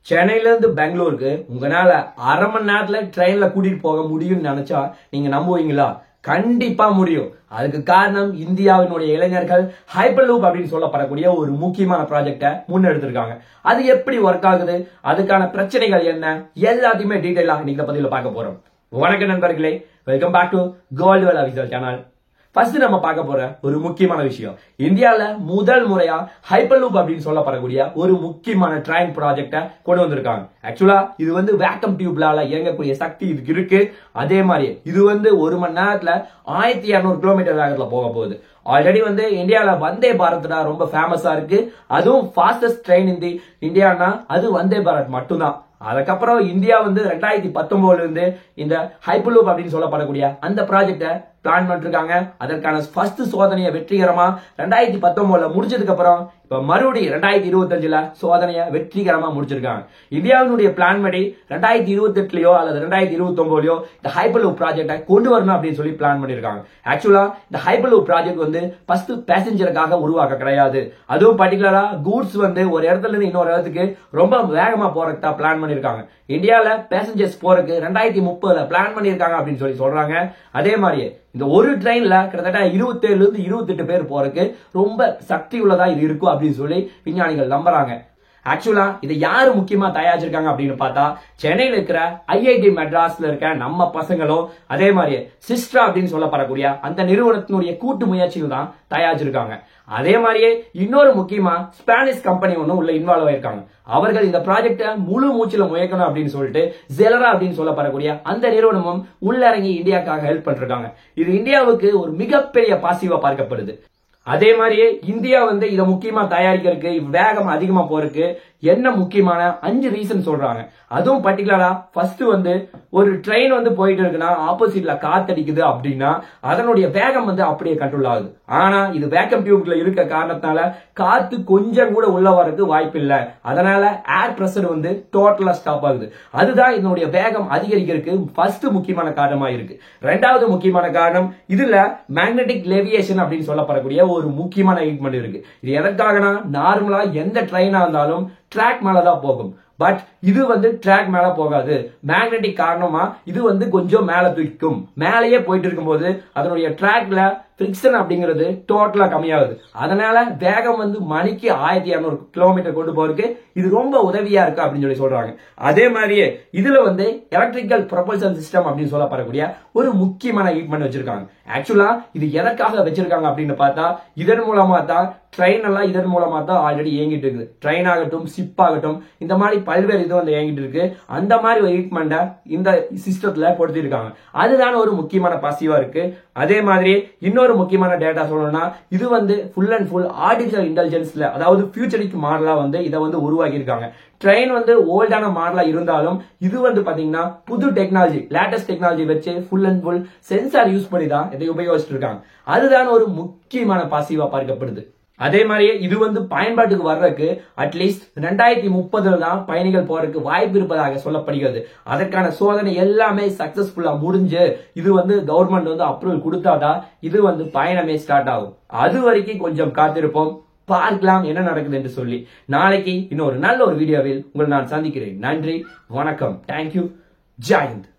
சென்னையில இருந்து பெங்களூருக்கு உங்களால அரை மணி நேரத்துல ட்ரெயின்ல கூட்டிட்டு போக முடியும்னு நினைச்சா நீங்க நம்புவீங்களா? கண்டிப்பா முடியும். அதுக்கு காரணம் இந்தியாவினுடைய இளைஞர்கள் ஹைப்பர் லூப் அப்படின்னு சொல்லப்படக்கூடிய ஒரு முக்கியமான ப்ராஜெக்டை முன்னெடுத்திருக்காங்க. அது எப்படி ஒர்க் ஆகுது, அதுக்கான பிரச்சனைகள் என்ன, எல்லாத்தையுமே டீடைலா இன்னைக்கு பதில பார்க்க போறோம். வணக்கம் நண்பர்களே, welcome back to gold well official channel. First நம்ம பார்க்க போற ஒரு முக்கியமான விஷயம், இந்தியால முதல் முறையா ஹைப்பர் லூப் அப்படின்னு சொல்லப்படக்கூடிய ஒரு முக்கியமான ட்ரெயின் ப்ராஜெக்ட கொண்டு வந்திருக்காங்க. ஆக்சுவலா இது வேக்கம் டியூப்லால இயங்கக்கூடிய சக்தி இதுக்கு இருக்கு. அதே மாதிரி இது ஒரு மணி நேரத்துல 1200 கிலோமீட்டர் வேகத்துல போக போகுது. ஆல்ரெடி இந்தியால வந்தே பாரத் தான் ரொம்ப ஃபேமஸா இருக்கு. அதுவும் ஃபாஸ்டஸ்ட் ட்ரெயின் இன் தி இந்தியானா அது வந்தே பாரத் மட்டும்தான். அதுக்கப்புறம் இந்தியா 2019 இருந்து இந்த ஹைப்பர் லூப் அப்படின்னு சொல்லப்படக்கூடிய அந்த ப்ராஜெக்ட பிளான் பண்ணிருக்காங்க. அதற்கான ஃபர்ஸ்ட் சோதனையை வெற்றிகரமா 2019 முடிச்சதுக்கு அப்புறம் இப்ப மறுபடியும் 2025 சோதனையை வெற்றிகரமா முடிச்சிருக்காங்க. இந்தியாவினுடைய பிளான் படி 2028லயோ அல்லது 2029லயோ இந்த ஹைப்பர் லூப் ப்ராஜெக்டை கொண்டு வரணும் அப்படின்னு சொல்லி பிளான் பண்ணிருக்காங்க. ஆக்சுவலா இந்த ஹைப்பர் லூப் ப்ராஜெக்ட் ஃபர்ஸ்ட் பேசஞ்சருக்காக உருவாக்க கிடையாது. அதுவும் பர்டிகுலரா கூட்ஸ் ஒரு இடத்துல இருந்து இன்னொரு இடத்துக்கு ரொம்ப வேகமா போறதுக்கு தான் பிளான் பண்ணிருக்காங்க. இந்தியால பேசஞ்சர்ஸ் போறதுக்கு 2030 பிளான் பண்ணிருக்காங்க அப்படின்னு சொல்லி சொல்றாங்க. அதே மாதிரியே இந்த ஒரு ட்ரெயின்ல கிட்டத்தட்ட 27 இருந்து 28 பேர் போறதுக்கு ரொம்ப சக்தி உள்ளதா இது இருக்கும் அப்படின்னு சொல்லி விஞ்ஞானிகள் நம்புறாங்க. ஆக்சுவலா இதை யாரு முக்கியமா தயாரிச்சிருக்காங்க அப்படின்னு பார்த்தா, சென்னையில இருக்கிற ஐஐடி மெட்ராஸ்ல இருக்க நம்ம பசங்களும் அதே மாதிரி சிஸ்ட்ரா அப்படின்னு சொல்லப்படக்கூடிய அந்த நிறுவனத்தினுடைய கூட்டு முயற்சிகள் தான் தயாரிச்சிருக்காங்க. அதே மாதிரியே இன்னொரு முக்கியமா ஸ்பானிஷ் கம்பெனி ஒன்னும் உள்ள இன்வால்வ் ஆயிருக்காங்க. அவர்கள் இந்த ப்ராஜெக்ட முழு மூச்சில முயக்கணும் அப்படின்னு சொல்லிட்டு ஜெலரா அப்படின்னு சொல்லப்படக்கூடிய அந்த நிறுவனமும் உள்ளிறங்கி இந்தியாவுக்காக ஹெல்ப் பண்ணிருக்காங்க. இது இந்தியாவுக்கு ஒரு மிகப்பெரிய பாசிட்டிவா பார்க்கப்படுது. அதே மாதிரியே இந்தியா இதை முக்கியமா தயாரிக்கிறதுக்கு வேகம் அதிகமா போறதுக்கு என்ன முக்கியமான 5 ரீசன் சொல்றாங்க. அதுவும் பர்டிகுலரா ஃபர்ஸ்ட் ஒரு ட்ரெயின் போயிட்டு இருக்குன்னா ஆப்போசிட்ல காத்தடிக்குது அப்படின்னா அதனுடைய வேகம் அப்படியே கண்ட்ரோல் ஆகுது. ஆனா இது வேக்கம் டியூப்ல இருக்க காரணத்தால காத்து கொஞ்சம் கூட உள்ள வரதுக்கு வாய்ப்பு இல்ல. அதனால ஏர் பிரஷர் டோட்டலா ஸ்டாப் ஆகுது. அதுதான் இதனுடைய வேகம் அதிகரிக்கிறதுக்கு ஃபர்ஸ்ட் முக்கியமான காரணமா இருக்கு. ரெண்டாவது முக்கியமான காரணம், இதுல மேக்னெட்டிக் லேவியேஷன் அப்படின்னு சொல்லப்படக்கூடிய ஒரு முக்கியமான ட்ரீட்மெண்ட் இருக்கு. இது எதற்காகனா, நார்மலா எந்த ட்ரெயினா இருந்தாலும் ட்ராக் மேலதான் போகும். பட் இது ட்ராக் மேல போகாது. மேக்னெட்டிக் காரணமா இது கொஞ்சம் மேல தூக்கும். மேலேயே போயிட்டு இருக்கும்போது அதனுடைய ட்ராக்ல ஃபிரிக்ஷன் அப்படிங்கிறது டோட்டலா கம்மியாகுது. அதனால வேகம் மணிக்கு 1200 கிலோமீட்டர் கொண்டு போறதுக்கு இது ரொம்ப உதவியா இருக்கு அப்படின்னு சொல்லி சொல்றாங்க. அதே மாதிரியே இதுல எலக்ட்ரிக்கல் ப்ரொபல்ஷன் சிஸ்டம் அப்படின்னு சொல்லப்படக்கூடிய ஒரு முக்கியமான ஈக்மெண்ட் வச்சிருக்காங்க. ஆக்சுவலா இது எதற்காக வச்சிருக்காங்க அப்படின்னு பார்த்தா, இதன் மூலமா தான் ட்ரெயின் எல்லாம் இதன் மூலமா தான் ஆல்ரெடி இயங்கிட்டு இருக்குது. ட்ரெயின் ஆகட்டும், ஷிப் ஆகட்டும், இந்த மாதிரி பல்வேறு இது இயங்கிட்டு இருக்கு. அந்த மாதிரி ஒரு ஈக்மெண்ட இந்த சிஸ்டத்துல கொடுத்திருக்காங்க. அதுதான் ஒரு முக்கியமான பாசிட்டிவா இருக்கு. அதே மாதிரி இன்னொரு முக்கியமான டேட்டா சொல்லணும்னா, இது ஃபுல் அண்ட் ஃபுல் ஆர்டிபிஷியல் இன்டெலிஜென்ஸ்ல, அதாவது ஃபியூச்சரிக் மாடலா இதை உருவாக்கி இருக்காங்க. ட்ரெயின் ஓல்டான மாடலா இருந்தாலும் இது பாத்தீங்கன்னா புது டெக்னாலஜி, லேட்டஸ்ட் டெக்னாலஜி வச்சு full and full sensor use பண்ணி தான் இதை உபயோகிச்சுட்டு இருக்காங்க. அதுதான் ஒரு முக்கியமான பாசிட்டிவா பார்க்கப்படுது. அதே மாதிரியே இது பயன்பாட்டுக்கு வர்றதுக்கு அட்லீஸ்ட் 2030 தான் பயணிகள் போறதுக்கு வாய்ப்பு இருப்பதாக சொல்லப்படுகிறது. அதற்கான சோதனை எல்லாமே சக்சஸ்ஃபுல்லா முடிஞ்சு இது கவர்மெண்ட் அப்ரூவல் கொடுத்தாதான் இது பயணமே ஸ்டார்ட் ஆகும். அது வரைக்கும் கொஞ்சம் காத்திருப்போம், பார்க்கலாம் என்ன நடக்குது என்று சொல்லி. நாளைக்கு இன்னொரு நல்ல ஒரு வீடியோவில் உங்களை நான் சந்திக்கிறேன். நன்றி, வணக்கம், தேங்க்யூ, ஜெய் ஹிந்த்.